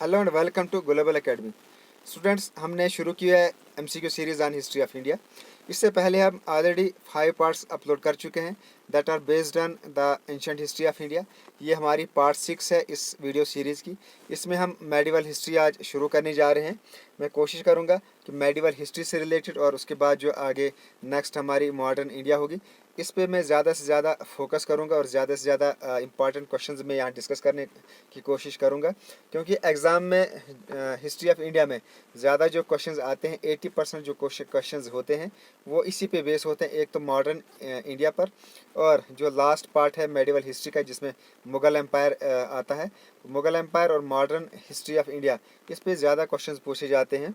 Hello and welcome to Global Academy. Students, हमने शुरू किया है MCQ series on history of India. इससे पहले हम ऑलरेडी 5 पार्ट्स अपलोड कर चुके हैं that are based on the ancient history of India. ये हमारी पार्ट 6 है इस वीडियो सीरीज़ की। इसमें हम मेडिवल हिस्ट्री आज शुरू करने जा रहे हैं। मैं कोशिश करूँगा कि मेडिवल हिस्ट्री से रिलेटेड और उसके बाद जो आगे नेक्स्ट हमारी मॉडर्न इंडिया होगी इस पे मैं ज़्यादा से ज़्यादा फोकस करूँगा और ज़्यादा से ज़्यादा इंपॉर्टेंट क्वेश्चंस में यहाँ डिस्कस करने की कोशिश करूँगा, क्योंकि एग्ज़ाम में हिस्ट्री ऑफ इंडिया में ज़्यादा जो क्वेश्चंस आते हैं 80% जो क्वेश्चंस होते हैं वो इसी पे बेस होते हैं। एक तो मॉडर्न इंडिया पर, और जो लास्ट पार्ट है मेडिवल हिस्ट्री का जिसमें मुग़ल एम्पायर आता है। मुग़ल एम्पायर और मॉडर्न हिस्ट्री ऑफ इंडिया इस पे ज़्यादा क्वेश्चंस पूछे जाते हैं।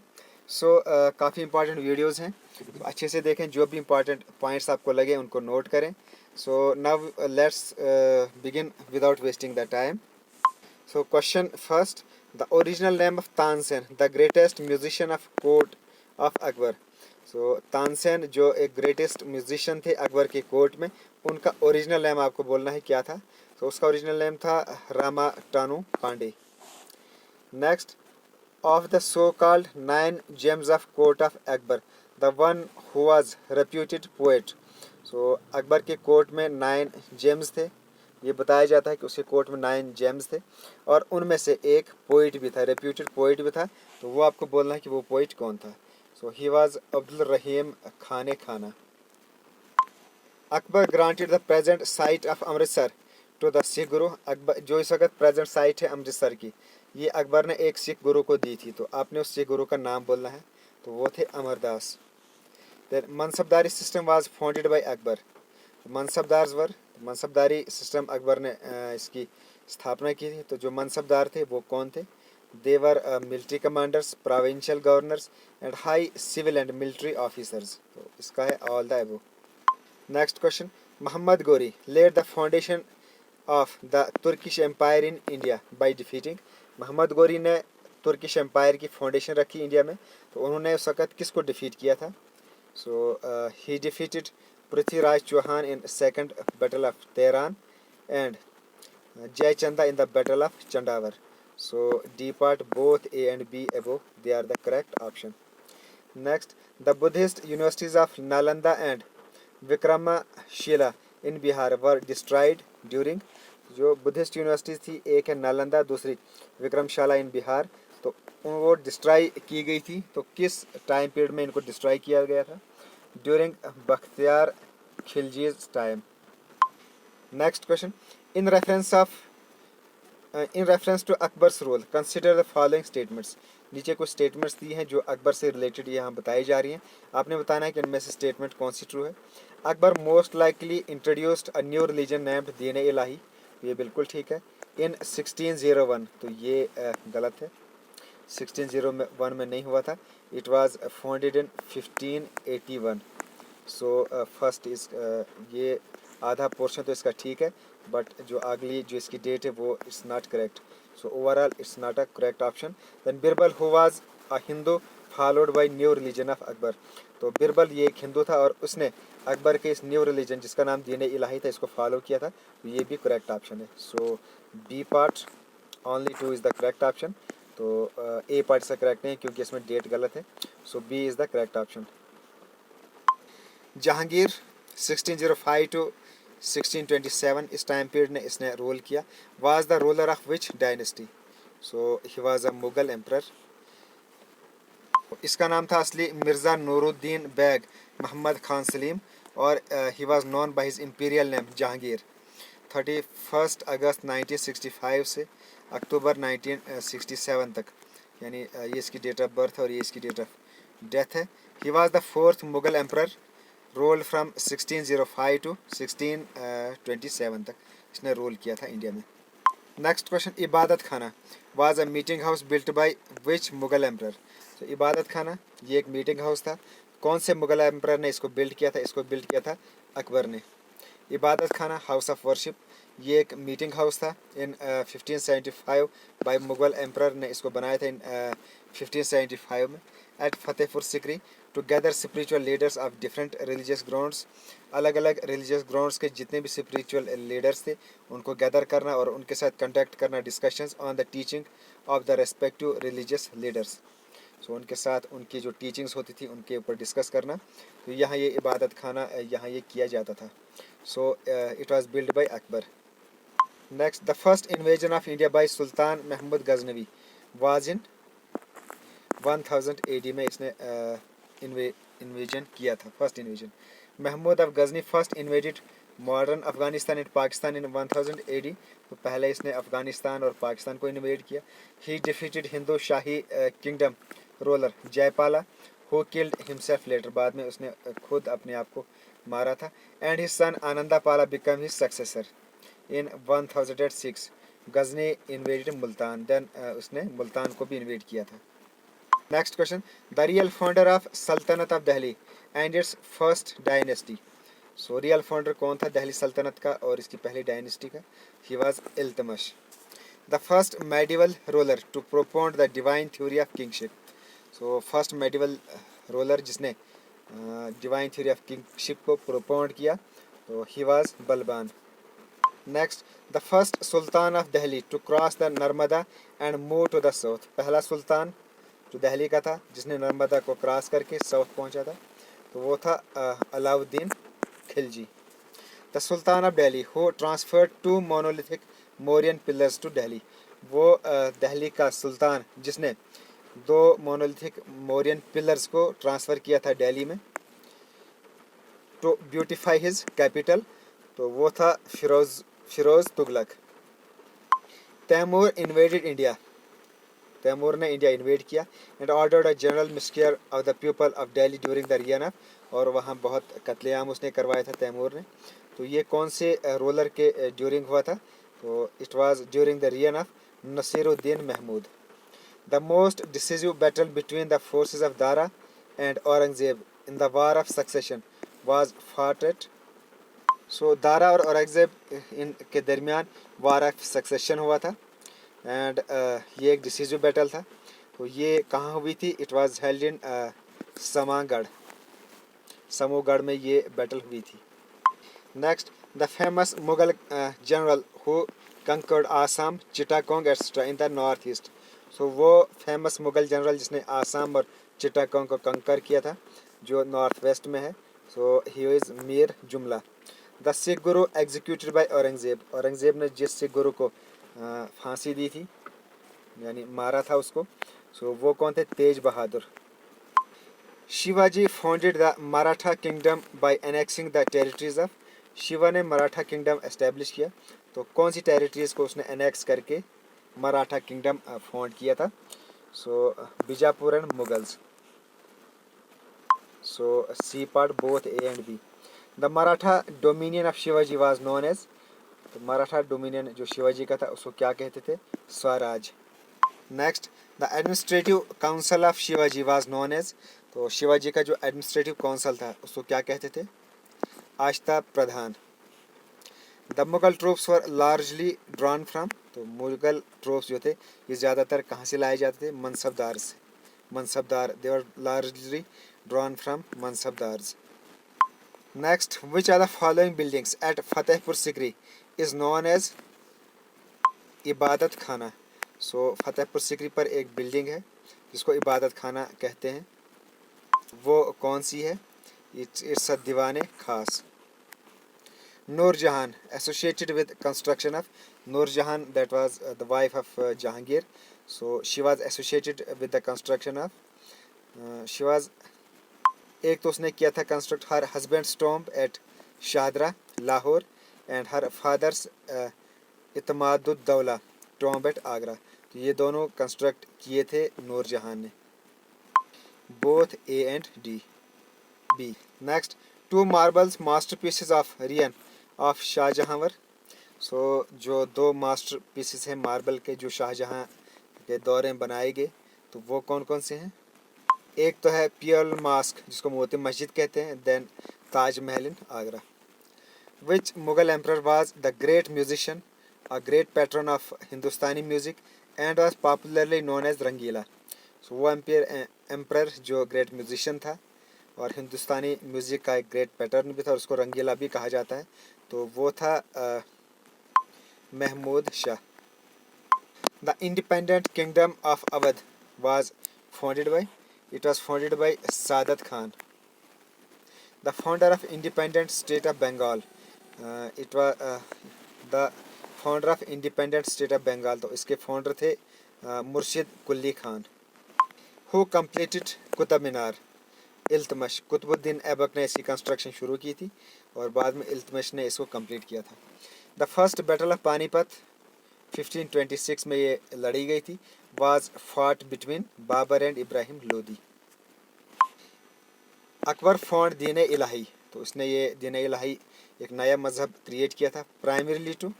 काफ़ी इंपॉर्टेंट वीडियोज़ हैं, तो अच्छे से देखें। जो भी इंपॉर्टेंट पॉइंट्स आपको लगे उनको नोट करें। So now let's begin without wasting the time. So question first, the original name of Tansen the greatest musician of court of Akbar. So Tansen जो एक ग्रेटेस्ट म्यूजिशियन थे अकबर के कोर्ट में, उनका ओरिजिनल नेम आपको बोलना है क्या था। तो उसका ओरिजिनल नेम था Ramatanu Pandey. Next, of the so-called 9 gems of court of Akbar, the one who was reputed poet. So Akbar के कोर्ट में 9 जेम्स थे। ये बताया जाता है कि उसके कोर्ट में 9 जेम्स थे और उनमें से एक पोइट भी था, रेप्यूटेड पोइट भी था। तो वो आपको बोलना है कि वो पोइट कौन था। So he was Abdul Rahim Khane Khana. Akbar granted the present site of Amritsar to the Sikh guru. Akbar जो इस वक्त प्रेजेंट साइट है अमृतसर की, ये अकबर ने एक सिख गुरु को दी थी। तो आपने उस सिख गुरु का नाम बोलना है। तो वो थे Amardas. Then Mansabdari system was founded by Akbar. Mansabdari system Akbar ने इसकी स्थापना की थी। तो जो मनसबदार थे वो कौन थे? They were military commanders, provincial governors and high civil and military officers. तो इसका है all the above. Next question, Mohammad Ghori led the foundation of the Turkish empire in India by defeating. Mohammad Ghori ने तुर्किश एम्पायर की फाउंडेशन रखी इंडिया में। तो उन्होंने उस वक़्त किसको डिफीट किया था? So he defeated Prithviraj Chauhan in second battle of Tehran and Jaichanda in the battle of Chandawar. So D part both A and B above they are the correct option. Next, the Buddhist universities of Nalanda and Vikramshila in Bihar were destroyed during. जो Buddhist universities थी, एक है नालंदा, दूसरी विक्रमशाला इन बिहार। तो वो destroy की गई थी। तो किस टाइम पीरियड में इनको डिस्ट्रॉय किया गया था? During Bakhtiyar Khilji's time. Next question, in reference to Akbar's rule consider the following statements. नीचे कुछ स्टेटमेंट्स दी हैं जो अकबर से रिलेटेड यहाँ बताई जा रही हैं। आपने बताना है कि इनमें से स्टेटमेंट कौन सी ट्रू है। Akbar most likely introduced a new religion named दीन इलाही। ये बिल्कुल ठीक है। इन 1601, तो ये गलत है। 1601 में नहीं हुआ था। It was founded in 1581। So first इस ये आधा पोर्शन तो इसका ठीक है, बट जो अगली जो इसकी डेट है वो it's not correct. So overall it's not a correct option. Then Birbal who was a Hindu followed by new religion of Akbar. तो बिरबल ये एक हिंदू था और उसने अकबर के इस न्यू रिलीजन जिसका नाम दीन इलाही था इसको फॉलो किया था। तो ये भी करेक्ट ऑप्शन है। So B part only 2 is the correct option. तो ए पार्ट इसका करेक्ट नहीं है क्योंकि इसमें डेट गलत है। So B is the correct option. Jahangir 1605 to 1627 इस टाइम पीरियड ने इसने रूल किया। Was the ruler of which dynasty? So he was a Mughal emperor. इसका नाम था असली मिर्ज़ा नूरुद्दीन बैग मोहम्मद खान सलीम, और he was known by his imperial name Jahangir. 31 अगस्त 1965 से अक्टूबर 1967 तक, यानी ये इसकी डेट ऑफ बर्थ और ये इसकी डेट ऑफ डेथ है। He was the 4th Mughal emperor, rule from 1605 to 1627 तक इसने रोल किया था इंडिया में। नेक्स्ट क्वेश्चन, इबादत खाना was a meeting house built by which Mughal emperor. तो इबादत खाना ये एक मीटिंग हाउस था। कौन से मुगल एम्परर ने इसको बिल्ड किया था? इसको बिल्ड किया था अकबर ने। इबादत खाना हाउस ऑफ वर्शिप ये एक मीटिंग हाउस था। इन 1575 बाय मुगल एम्परर ने इसको बनाया था इन 1575 में। At Fatehpur Sikri to gather spiritual leaders of different religious grounds. अलग अलग रिलीजियस ग्राउंड्स के जितने भी स्पिरिचुअल लीडर्स थे उनको गैदर करना और उनके साथ कंडक्ट करना discussions on the teaching of the respective religious leaders. So उनके साथ उनकी जो टीचिंग्स होती थी उनके ऊपर डिस्कस करना। तो यहाँ ये इबादत खाना यहाँ ये किया जाता था। So it was build by Akbar. Next, the first invasion of India by Sultan Mahmud Ghaznavi was in 1000 AD में इसने इन्वेजन किया था, first invasion. Mahmud of Ghazni first invaded modern Afghanistan in Pakistan in 1000 AD। तो पहले इसने अफगानिस्तान और पाकिस्तान को इन्वेड किया। He defeated Hindu Shahi kingdom ruler Jayapala who killed himself later. बाद में उसने खुद अपने आप को मारा था। And his son Anandapala became his successor in 1006। Ghazni invaded Multan, then उसने मुल्तान को भी इन्वेड किया था। Next question, the real founder of sultanate of Delhi and its first dynasty. So real founder कौन था दिल्ली सल्तनत का और इसकी पहली डायनेस्टी का? He was Iltutmish. The first medieval ruler to propound the divine theory of kingship. So first medieval ruler जिसने divine theory of kingship को प्रोपोन्ड किया तो he was Balban. Next, the first sultan of Delhi to cross the Narmada and move to the south. पहला सुल्तान जो दिल्ली का था जिसने नर्मदा को क्रॉस करके साउथ पहुंचा था तो वो था Alauddin Khilji. The Sultan of Delhi who transferred two monolithic Mauryan pillars to Delhi. वो दिल्ली का सुल्तान जिसने 2 मोनोलिथिक मौर्यन पिलर्स को ट्रांसफ़र किया था दिल्ली में टू ब्यूटिफाई हिज कैपिटल। तो वो था फिरोज तुगलक। Taimur invaded India. तैमूर ने इंडिया इन्वेड किया and ordered a general massacre of the people of Delhi during the reign of. और वहाँ बहुत कत्लेआम उसने करवाया था तैमूर ने। तो ये कौन से रूलर के ड्यूरिंग हुआ था? तो it was during the reign of Nasiruddin Mahmud. The most decisive battle between the forces of Dara and Aurangzeb in the war of succession was fought at. So Dara और औरंगजेब के दरमियान वार ऑफ सक्सेशन हुआ था एंड ये एक डिसिसिव बैटल था। तो ये कहाँ हुई थी? It was held in Samagarh, Samugarh में ये बैटल हुई थी। Next, the famous Mughal general who conquered Assam Chittagong etcetera in the north east. So वो फेमस मुगल जनरल जिसने आसाम और चिटागोंग को कंकर किया था जो नॉर्थ वेस्ट में है। सो ही इज़ मीर जुमला। The Sikh Guru executed by Aurangzeb. Aurangzeb ने जिस सिख गुरु को फांसी दी थी यानी मारा था उसको, सो वो कौन थे? Tegh Bahadur. Shivaji founded the Maratha kingdom by annexing the territories of. Shiva ने मराठा किंगडम एस्टेब्लिश किया तो कौन सी टेरिटरीज को उसने एनेक्स करके मराठा किंगडम फाउंड किया था? So Bijapur and Mughals. So C part both A and B. The Maratha dominion of Shivaji was known as. तो मराठा डोमिनियन जो शिवाजी का था उसको क्या कहते थे? Swaraj. Next, the administrative council of Shivaji was known as. तो शिवाजी का जो एडमिनिस्ट्रेटिव काउंसिल था उसको क्या कहते थे? Ashta Pradhan. The Mughal troops were largely drawn from. तो मुगल ट्रूप्स जो थे ये ज़्यादातर कहाँ से लाए जाते थे? मनसबदार से। Mansabdar, they were largely drawn from mansabdars. Next, which are the following buildings at Fatehpur Sikri is known as Ibadat Khana. सो फतेहपुर सिकरी पर एक बिल्डिंग है जिसको इबादत खाना कहते हैं, वो कौन सी है? It's a Diwane Khas. Nurjahan associated with construction of. Nurjahan that was the wife of Jahangir. So she was associated with the construction of. She was, एक तो उसने किया था construct her husband's tomb at Shahdara Lahore and her father's Itmaduddaula tomb at Agra. तो ये दोनों construct किए थे नूरजहान ने, both A and D B. Next, 2 marbles masterpieces of reign of शाहजहांवर। सो जो 2 मास्टरपीसेस हैं मार्बल के जो शाहजहां के दौरे में बनाए गए तो वो कौन कौन से हैं? एक तो है पियल मास्क जिसको मोती मस्जिद कहते हैं, then Tajmahal in Agra. Which Mughal emperor was the great musician, a great patron of Hindustani music and was popularly known as Rangila. So वो एम्पर जो ग्रेट म्यूजिशियन था और हिंदुस्तानी म्यूज़िक का एक ग्रेट पैटर्न भी था और उसको रंगीला भी कहा जाता है, तो वो था Mahmood Shah. The independent kingdom of Awadh was founded by, it was founded by Sadat Khan. The founder of independent state of Bengal, it was the founder of independent state of Bengal, तो इसके founder थे मुर्शिद Quli Khan. Who completed Qutub Minar? इल्तमश. Qutubuddin Aibak ने इसकी construction शुरू की थी और बाद में इल्तमश ने इसको कंप्लीट किया था. The first battle of Panipat 1526 में ये लड़ी गई थी. Was fought between Babur and Ibrahim Lodi. Akbar found Din Ilahi, तो उसने ये दीन इलाही एक नया मज़हब क्रिएट किया था. Primarily to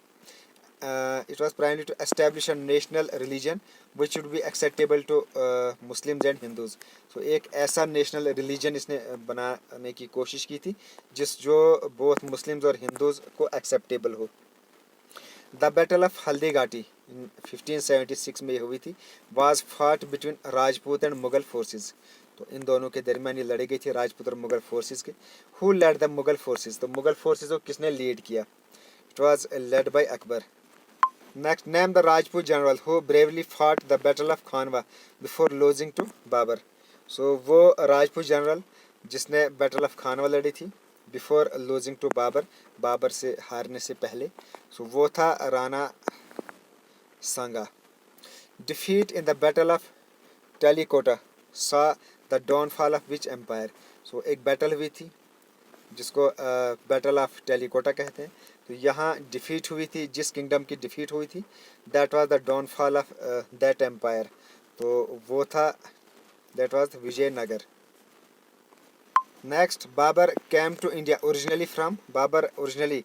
it was primarily to establish a national religion which would be acceptable to Muslims and Hindus. So एक ऐसा नेशनल रिलीजन इसने बनाने की कोशिश की थी जो बोथ मुस्लिम्स और हिंदूज को एक्सेप्टेबल हो. The battle of Haldi Ghati 1576 में हुई थी. वाज फाट between Rajput and Mughal forces, तो इन दोनों के दरमियान ये लड़ी गई थी राजपूत और मुगल फोर्सेस के. Who led the Mughal forces, तो मुगल फोर्सेस को किसने लीड किया? It was led by Akbar. Next, name the Rajput general who bravely fought the Battle of Khanwa before losing to Babur. So वो राजपूत जनरल जिसने बैटल ऑफ खानवा लड़ी थी before losing to Babur, Babur से हारने से पहले. सो वो था Rana Sanga. Defeat in the battle of Talikota saw the downfall of which empire. So एक बैटल हुई थी जिसको बैटल ऑफ टेलीकोटा कहते हैं. तो यहाँ डिफीट हुई थी, जिस किंगडम की डिफीट हुई थी that was the downfall of that empire. तो वो था that was Vijayanagar. Next, Babur came to India originally from. Babur originally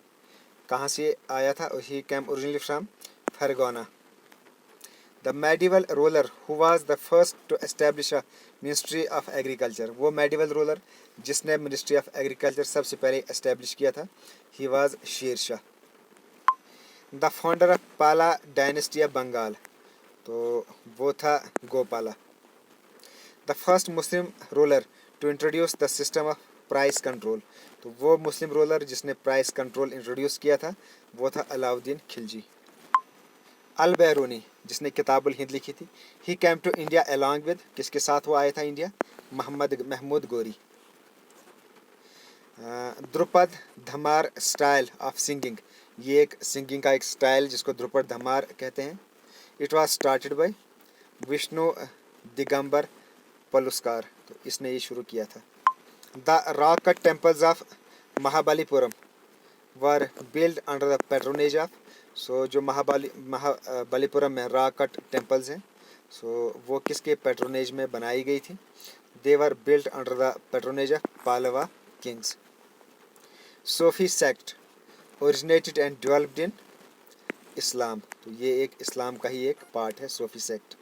कहाँ से आया था? He came originally from Fergana. The medieval ruler who was the first to establish a ministry of agriculture. वो medieval ruler जिसने ministry of agriculture सबसे पहले establish किया था, he was Sher Shah. The founder of Pala dynasty of Bengal, तो वो था Gopala. The first Muslim ruler to introduce the system of price control. तो वो मुस्लिम रूलर जिसने प्राइस कंट्रोल इंट्रोड्यूस किया था वो था अलाउद्दीन खिलजी. अल बैरूनी जिसने किताबुल हिंद लिखी थी. He came to India along with, किसके साथ वो आया था India? Mahmud Ghori. Dhrupad Dhamar style of singing, ये एक सिंगिंग का एक स्टाइल जिसको ध्रुपद धमार कहते हैं. It was started by Vishnu Digambar Paluskar, तो इसने ये शुरू किया था. The rock cut temples of Mahabalipuram were build under the patronage of. So जो महाबलीपुरम में रॉक कट टेम्पल्स हैं, सो वो किसके पैट्रोनेज में बनाई गई थी? They were build under the patronage of Pallava kings. Sufi sect originated and developed in Islam, तो ये एक इस्लाम का ही एक पार्ट है Sufi sect.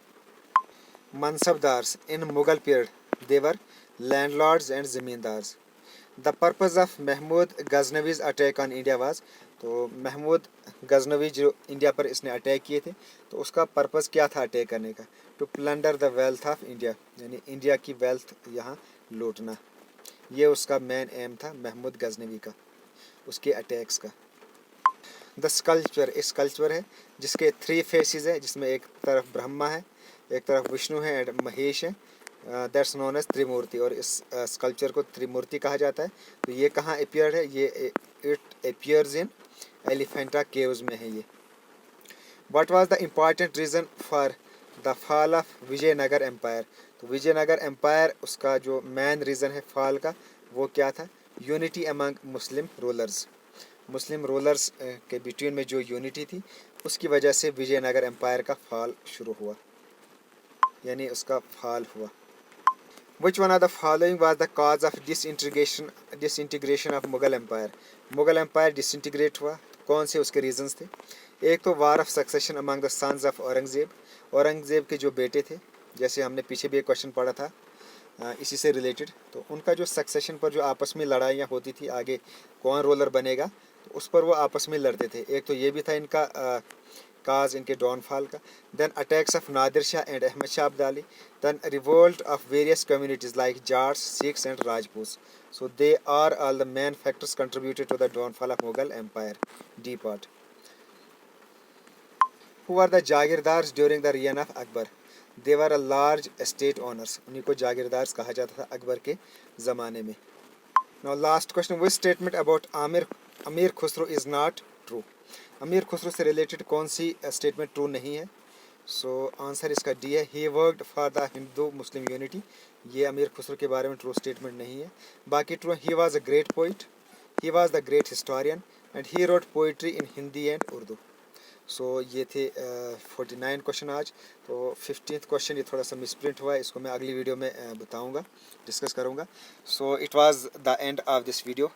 Mansabdars in Mughal period they were landlords and zamindars. The purpose of Mahmud Ghaznavi's attack on India was, तो महमूद गजनवी जो इंडिया पर इसने अटैक किए थे तो उसका पर्पज़ क्या था अटैक करने का? To plunder the wealth of India, यानी इंडिया की वेल्थ यहाँ लूटना. ये उसका मेन एम था महमूद गजनवी का, उसके अटैक्स का. द स्कल्पचर, एक स्कल्पचर है जिसके 3 फेसेस है, जिसमें एक तरफ ब्रह्मा है, एक तरफ विष्णु है एंड महेश है. दैट्स नोन एज त्रिमूर्ति, और इस स्कल्पचर को त्रिमूर्ति कहा जाता है. तो ये कहाँ अपियर है? ये it appears in Elephanta caves में है ये. What was the important reason for the fall of Vijayanagara empire. तो विजयनगर एम्पायर उसका जो मेन रीज़न है फॉल का वो क्या था? यूनिटी अमंग मुस्लिम रूलर्स. मुस्लिम रूलर्स के बिटवीन में जो यूनिटी थी उसकी वजह से विजयनगर एम्पायर का फॉल शुरू हुआ, यानी उसका फॉल हुआ. Which one of the following was the cause of disintegration of Mughal Empire? Mughal empire disintegrate हुआ, कौन से उसके रीजंस थे? एक तो war of succession among the sons of Aurangzeb. Aurangzeb के जो बेटे थे, जैसे हमने पीछे भी एक क्वेश्चन पढ़ा था इसी से रिलेटेड, तो उनका जो सक्सेशन पर जो आपस में लड़ाइयाँ होती थी आगे कौन रूलर बनेगा, तो उस पर वो आपस में लड़ते थे. एक तो ये भी था इनका काज इनके डाउनफॉल का. Then attacks of Nadir Shah and Ahmad Shah Abdali. Then revolt of various communities like Jats, Sikhs and Rajput. So they are all the main factors contributed to the downfall of Mughal Empire. D part. Who are the jagirdars during the reign of Akbar? They were a large estate owners, उन्हीं को जागीरदार्स कहा जाता था अकबर के ज़माने में। Now last question, which statement about अमीर Khusro is not true? अमीर खुसरो से रिलेटेड कौन सी स्टेटमेंट ट्रू नहीं है? सो आंसर इसका डी है, he worked for the Hindu Muslim unity. ये अमीर खुसरो के बारे में ट्रू स्टेटमेंट नहीं है। बाकी true, he was a great poet, he was the great historian and he wrote poetry in Hindi and Urdu. So ये थे 49 क्वेश्चन आज। तो 15th क्वेश्चन ये थोड़ा सा मिसप्रिंट हुआ है, इसको मैं अगली वीडियो में बताऊंगा, डिस्कस करूंगा। सो it was the end of this video.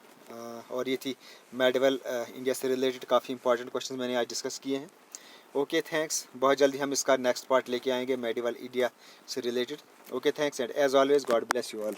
और ये थी मेडिवल इंडिया से रिलेटेड काफ़ी इंपॉर्टेंट क्वेश्चन मैंने आज डिस्कस किए हैं। ओके थैंक्स, बहुत जल्दी हम इसका नेक्स्ट पार्ट लेके आएंगे मेडिवल इंडिया से related. Okay thanks and as always God bless you all.